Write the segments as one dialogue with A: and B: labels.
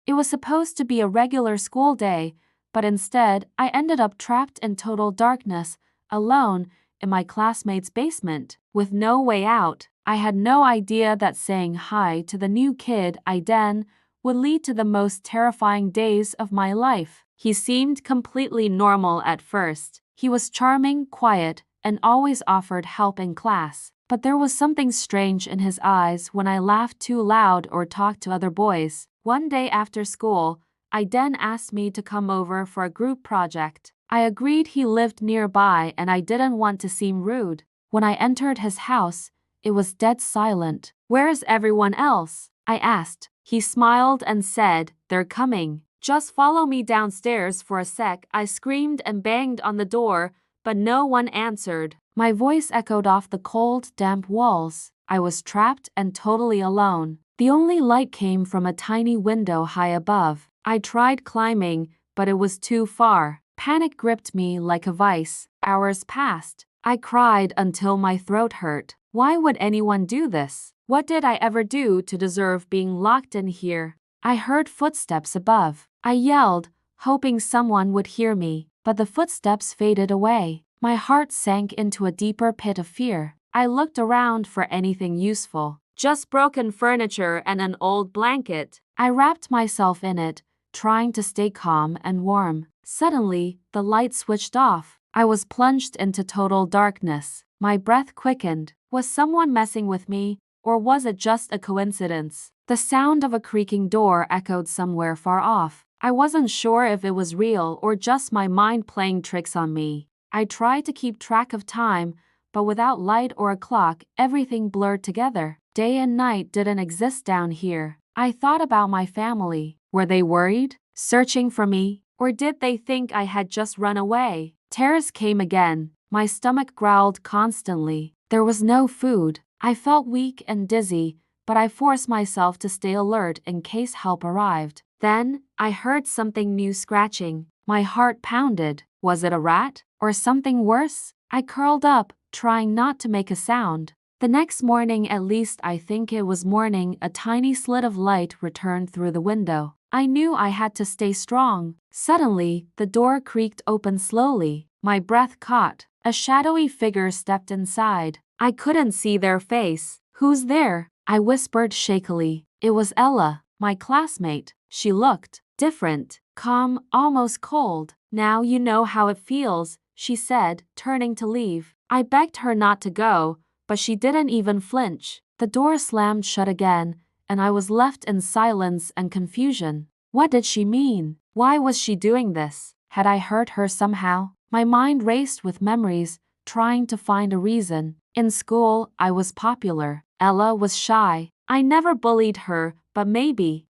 A: It was supposed to be a regular school day, but instead, I ended up trapped in total darkness, alone, in my classmate's basement, with no way out. I had no idea that saying hi to the new kid Aiden would lead to the most terrifying days of my life. He seemed completely normal at first. He was charming, quiet, and always offered help in class. But there was something strange in his eyes when I laughed too loud or talked to other boys. One day after school, Aiden asked me to come over for a group project. I agreed. He lived nearby and I didn't want to seem rude. When I entered his house, it was dead silent. "Where's everyone else?" I asked. He smiled and said, "They're coming. Just follow me downstairs for a sec." I screamed and banged on the door, but no one answered. My voice echoed off the cold, damp walls. I was trapped and totally alone. The only light came from a tiny window high above. I tried climbing, but it was too far. Panic gripped me like a vice. Hours passed. I cried until my throat hurt. Why would anyone do this? What did I ever do to deserve being locked in here? I heard footsteps above. I yelled, hoping someone would hear me, but the footsteps faded away. My heart sank into a deeper pit of fear. I looked around for anything useful. Just broken furniture and an old blanket. I wrapped myself in it, trying to stay calm and warm. Suddenly, the light switched off. I was plunged into total darkness. My breath quickened. Was someone messing with me, or was it just a coincidence? The sound of a creaking door echoed somewhere far off. I wasn't sure if it was real or just my mind playing tricks on me. I tried to keep track of time, but without light or a clock, everything blurred together. Day and night didn't exist down here. I thought about my family. Were they worried, searching for me, or did they think I had just run away? Terrors came again. My stomach growled constantly. There was no food. I felt weak and dizzy, but I forced myself to stay alert in case help arrived. Then, I heard something new scratching. My heart pounded. Was it a rat, or something worse? I curled up, trying not to make a sound. The next morning, at least I think it was morning, a tiny slit of light returned through the window. I knew I had to stay strong. Suddenly, the door creaked open slowly. My breath caught. A shadowy figure stepped inside. I couldn't see their face. "Who's there?" I whispered shakily. It was Ella, my classmate. She looked different, calm, almost cold. "Now you know how it feels," she said, turning to leave. I begged her not to go, but she didn't even flinch. The door slammed shut again, and I was left in silence and confusion. What did she mean? Why was she doing this? Had I hurt her somehow? My mind raced with memories, trying to find a reason. In school, I was popular. Ella was shy. I never bullied her, but maybe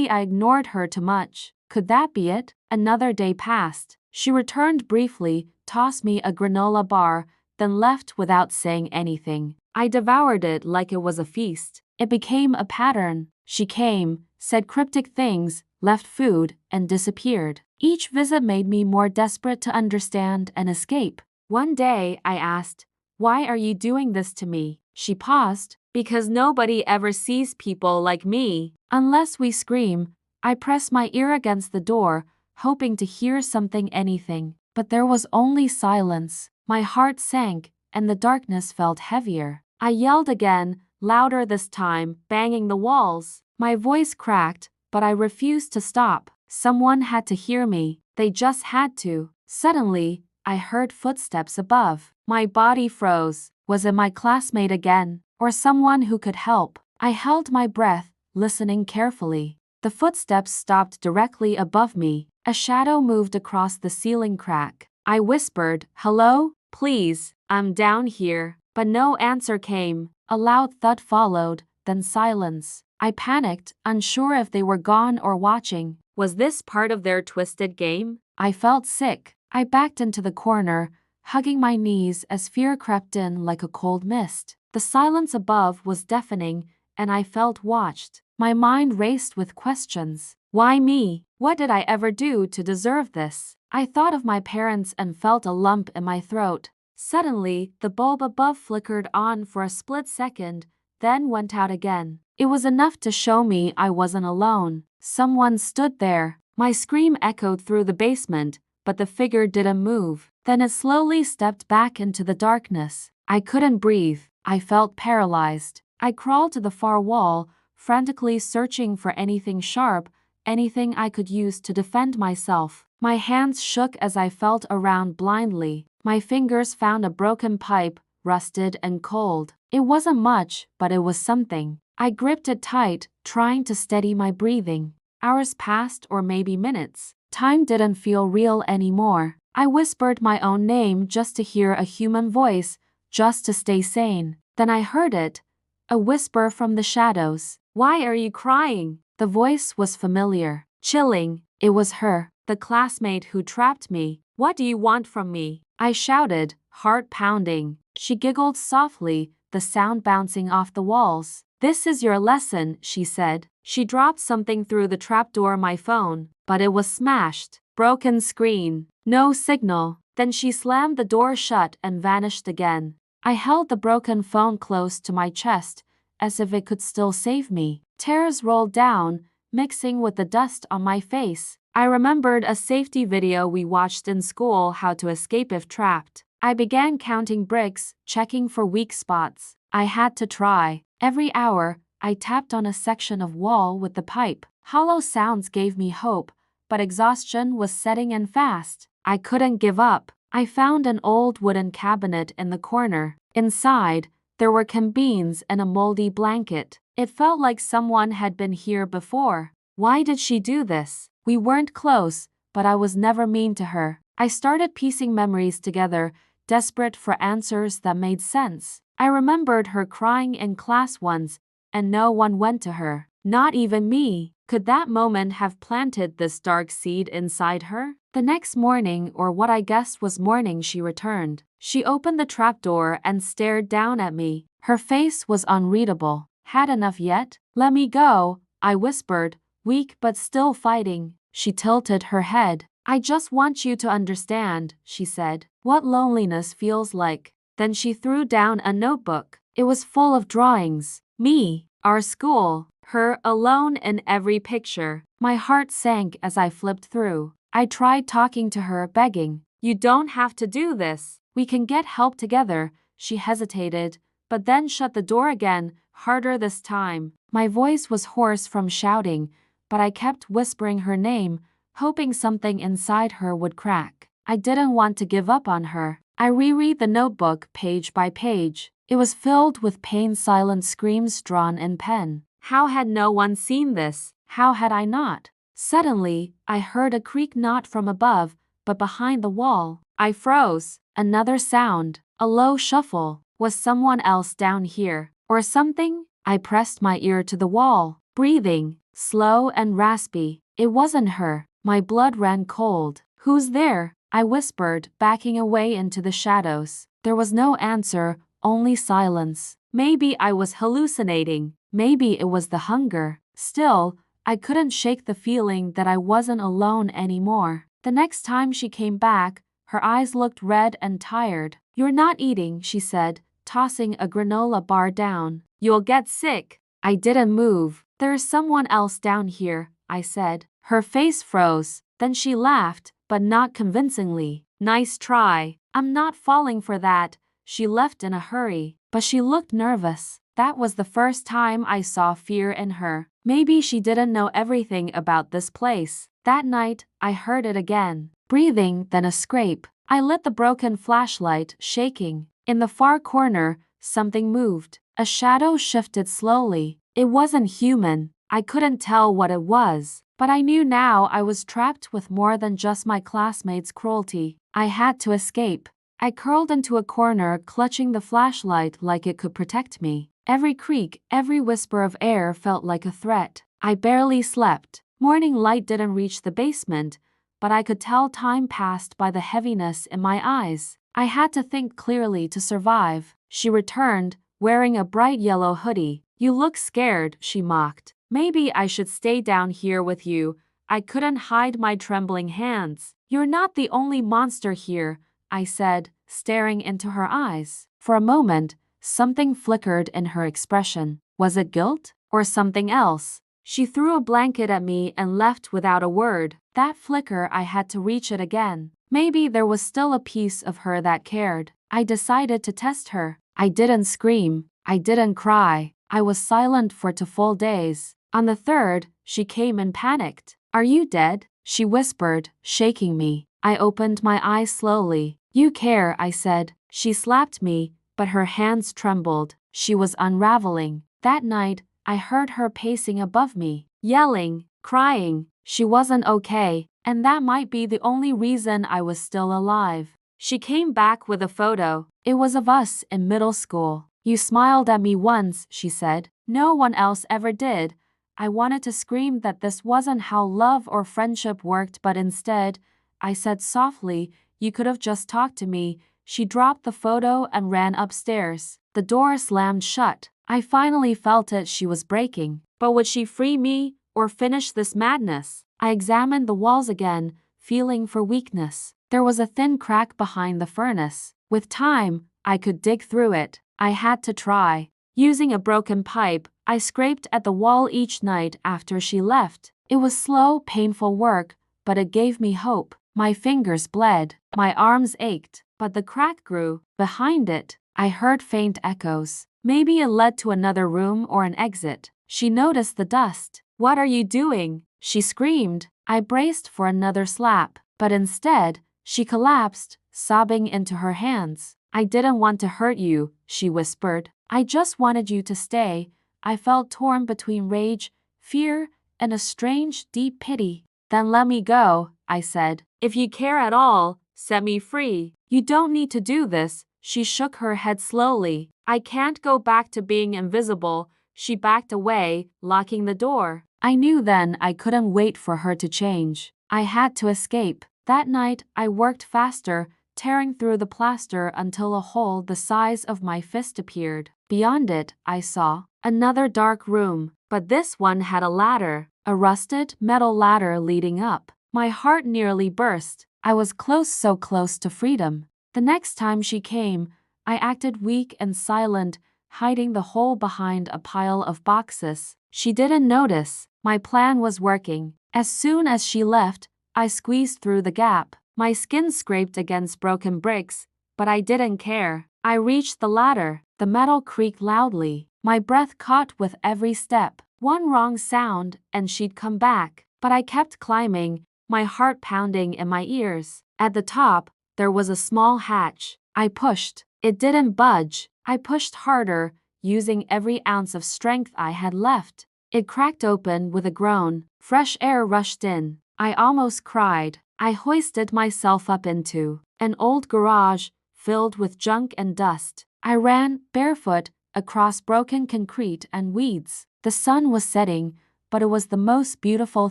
A: I ignored her too much. Could that be it? Another day passed. She returned briefly, tossed me a granola bar, then left without saying anything. I devoured it like it was a feast. It became a pattern. She came, said cryptic things, left food, and disappeared. Each visit made me more desperate to understand and escape. One day, I asked, "Why are you doing this to me?" She paused. "Because nobody ever sees people like me. Unless we scream." I pressed my ear against the door, hoping to hear something, anything. But there was only silence. My heart sank, and the darkness felt heavier. I yelled again, louder this time, banging the walls. My voice cracked, but I refused to stop. Someone had to hear me. They just had to. Suddenly, I heard footsteps above. My body froze. Was it my classmate again, or someone who could help? I held my breath, listening carefully. The footsteps stopped directly above me. A shadow moved across the ceiling crack. I whispered, "Hello? Please, I'm down here." But no answer came. A loud thud followed, then silence. I panicked, unsure if they were gone or watching. Was this part of their twisted game? I felt sick. I backed into the corner, hugging my knees as fear crept in like a cold mist. The silence above was deafening, and I felt watched. My mind raced with questions. Why me? What did I ever do to deserve this? I thought of my parents and felt a lump in my throat. Suddenly, the bulb above flickered on for a split second, then went out again. It was enough to show me I wasn't alone. Someone stood there. My scream echoed through the basement, but the figure didn't move. Then it slowly stepped back into the darkness. I couldn't breathe. I felt paralyzed. I crawled to the far wall, frantically searching for anything sharp, anything I could use to defend myself. My hands shook as I felt around blindly. My fingers found a broken pipe, rusted and cold. It wasn't much, but it was something. I gripped it tight, trying to steady my breathing. Hours passed, or maybe minutes. Time didn't feel real anymore. I whispered my own name just to hear a human voice, just to stay sane. Then I heard it, a whisper from the shadows. "Why are you crying?" The voice was familiar, chilling. It was her, the classmate who trapped me. "What do you want from me?" I shouted, heart pounding. She giggled softly, the sound bouncing off the walls. "This is your lesson," she said. She dropped something through the trapdoor, my phone, but it was smashed. Broken screen. No signal. Then she slammed the door shut and vanished again. I held the broken phone close to my chest, as if it could still save me. Tears rolled down, mixing with the dust on my face. I remembered a safety video we watched in school, how to escape if trapped. I began counting bricks, checking for weak spots. I had to try. Every hour, I tapped on a section of wall with the pipe. Hollow sounds gave me hope, but exhaustion was setting in fast. I couldn't give up. I found an old wooden cabinet in the corner. Inside, there were canned beans and a moldy blanket. It felt like someone had been here before. Why did she do this? We weren't close, but I was never mean to her. I started piecing memories together, desperate for answers that made sense. I remembered her crying in class once, and no one went to her. Not even me. Could that moment have planted this dark seed inside her? The next morning, or what I guessed was morning, she returned. She opened the trapdoor and stared down at me. Her face was unreadable. "Had enough yet? Let me go," I whispered, weak but still fighting. She tilted her head. "I just want you to understand," she said, "what loneliness feels like." Then she threw down a notebook. It was full of drawings. Me, our school, her alone in every picture. My heart sank as I flipped through. I tried talking to her, begging, "You don't have to do this. We can get help together." She hesitated, but then shut the door again, harder this time. My voice was hoarse from shouting, but I kept whispering her name, hoping something inside her would crack. I didn't want to give up on her. I reread the notebook page by page. It was filled with pain-silent screams drawn in pen. How had no one seen this? How had I not? Suddenly, I heard a creak not from above, but behind the wall. I froze. Another sound, a low shuffle. Was someone else down here, or something? I pressed my ear to the wall, breathing, slow and raspy. It wasn't her. My blood ran cold. "Who's there?" I whispered, backing away into the shadows. There was no answer, only silence. Maybe I was hallucinating. Maybe it was the hunger. Still, I couldn't shake the feeling that I wasn't alone anymore. The next time she came back, her eyes looked red and tired. "You're not eating," she said, tossing a granola bar down. "You'll get sick." I didn't move. "There's someone else down here," I said. Her face froze. Then she laughed, but not convincingly. "Nice try. I'm not falling for that." She left in a hurry, but she looked nervous. That was the first time I saw fear in her. Maybe she didn't know everything about this place. That night, I heard it again. Breathing, then a scrape. I lit the broken flashlight, shaking. In the far corner, something moved. A shadow shifted slowly. It wasn't human. I couldn't tell what it was, but I knew now I was trapped with more than just my classmates' cruelty. I had to escape. I curled into a corner, clutching the flashlight like it could protect me. Every creak, every whisper of air felt like a threat. I barely slept. Morning light didn't reach the basement, but I could tell time passed by the heaviness in my eyes. I had to think clearly to survive. She returned, wearing a bright yellow hoodie. "You look scared," she mocked. "Maybe I should stay down here with you." I couldn't hide my trembling hands. "You're not the only monster here," I said, staring into her eyes. For a moment, something flickered in her expression. Was it guilt? Or something else? She threw a blanket at me and left without a word. That flicker, I had to reach it again. Maybe there was still a piece of her that cared. I decided to test her. I didn't scream. I didn't cry. I was silent for 2 full days. On the third, she came and panicked. "Are you dead?" she whispered, shaking me. I opened my eyes slowly. "You care," I said. She slapped me, but her hands trembled. She was unraveling. That night, I heard her pacing above me, yelling, crying. She wasn't okay, and that might be the only reason I was still alive. She came back with a photo. It was of us in middle school. "You smiled at me once," she said. "No one else ever did." I wanted to scream that this wasn't how love or friendship worked, but instead, I said softly, "You could have just talked to me." She dropped the photo and ran upstairs. The door slammed shut. I finally felt it. She was breaking. But would she free me or finish this madness? I examined the walls again, feeling for weakness. There was a thin crack behind the furnace. With time, I could dig through it. I had to try. Using a broken pipe, I scraped at the wall each night after she left. It was slow, painful work, but it gave me hope. My fingers bled. My arms ached, but the crack grew. Behind it, I heard faint echoes. Maybe it led to another room or an exit. She noticed the dust. "What are you doing?" she screamed. I braced for another slap, but instead, she collapsed, sobbing into her hands. "I didn't want to hurt you," she whispered. "I just wanted you to stay." I felt torn between rage, fear, and a strange, deep pity. "Then let me go," I said. "If you care at all, set me free." "You don't need to do this." She shook her head slowly. "I can't go back to being invisible." She backed away, locking the door. I knew then I couldn't wait for her to change. I had to escape. That night, I worked faster, tearing through the plaster until a hole the size of my fist appeared. Beyond it, I saw another dark room, but this one had a ladder, a rusted metal ladder leading up. My heart nearly burst. I was close, so close to freedom. The next time she came, I acted weak and silent, hiding the hole behind a pile of boxes. She didn't notice. My plan was working. As soon as she left, I squeezed through the gap. My skin scraped against broken bricks, but I didn't care. I reached the ladder. The metal creaked loudly. My breath caught with every step. One wrong sound, and she'd come back. But I kept climbing, my heart pounding in my ears. At the top, there was a small hatch. I pushed. It didn't budge. I pushed harder, using every ounce of strength I had left. It cracked open with a groan. Fresh air rushed in. I almost cried. I hoisted myself up into an old garage filled with junk and dust. I ran, barefoot, across broken concrete and weeds. The sun was setting, but it was the most beautiful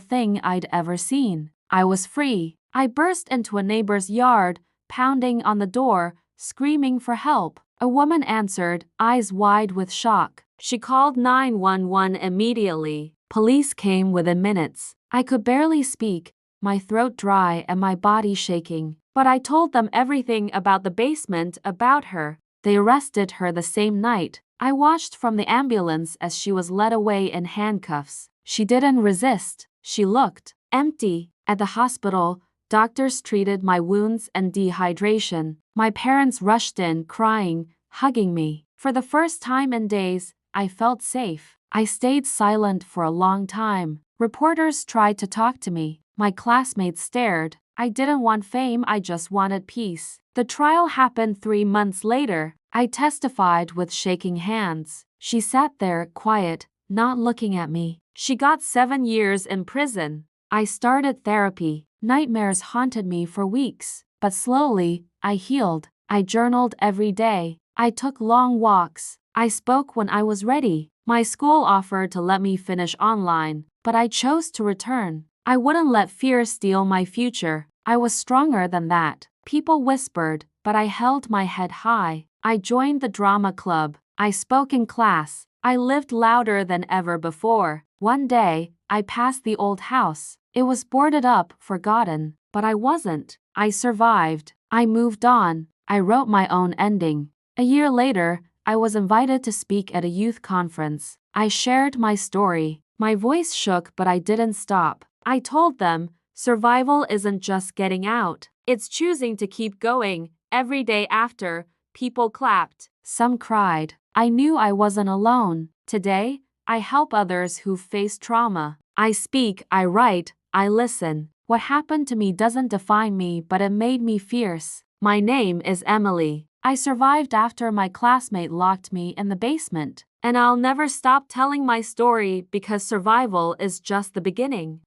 A: thing I'd ever seen. I was free. I burst into a neighbor's yard, pounding on the door, screaming for help. A woman answered, eyes wide with shock. She called 911 immediately. Police came within minutes. I could barely speak, my throat dry and my body shaking. But I told them everything about the basement, about her. They arrested her the same night. I watched from the ambulance as she was led away in handcuffs. She didn't resist. She looked empty. At the hospital, doctors treated my wounds and dehydration. My parents rushed in, crying, hugging me. For the first time in days, I felt safe. I stayed silent for a long time. Reporters tried to talk to me. My classmates stared. I didn't want fame, I just wanted peace. The trial happened 3 months later. I testified with shaking hands. She sat there, quiet, not looking at me. She got 7 years in prison. I started therapy. Nightmares haunted me for weeks, but slowly, I healed. I journaled every day. I took long walks. I spoke when I was ready. My school offered to let me finish online, but I chose to return. I wouldn't let fear steal my future. I was stronger than that. People whispered, but I held my head high. I joined the drama club. I spoke in class. I lived louder than ever before. One day, I passed the old house. It was boarded up, forgotten, but I wasn't. I survived. I moved on. I wrote my own ending. A year later, I was invited to speak at a youth conference. I shared my story. My voice shook, but I didn't stop. I told them, survival isn't just getting out. It's choosing to keep going. Every day after, people clapped. Some cried. I knew I wasn't alone. Today, I help others who've faced trauma. I speak, I write, I listen. What happened to me doesn't define me, but it made me fierce. My name is Emily. I survived after my classmate locked me in the basement. And I'll never stop telling my story because survival is just the beginning.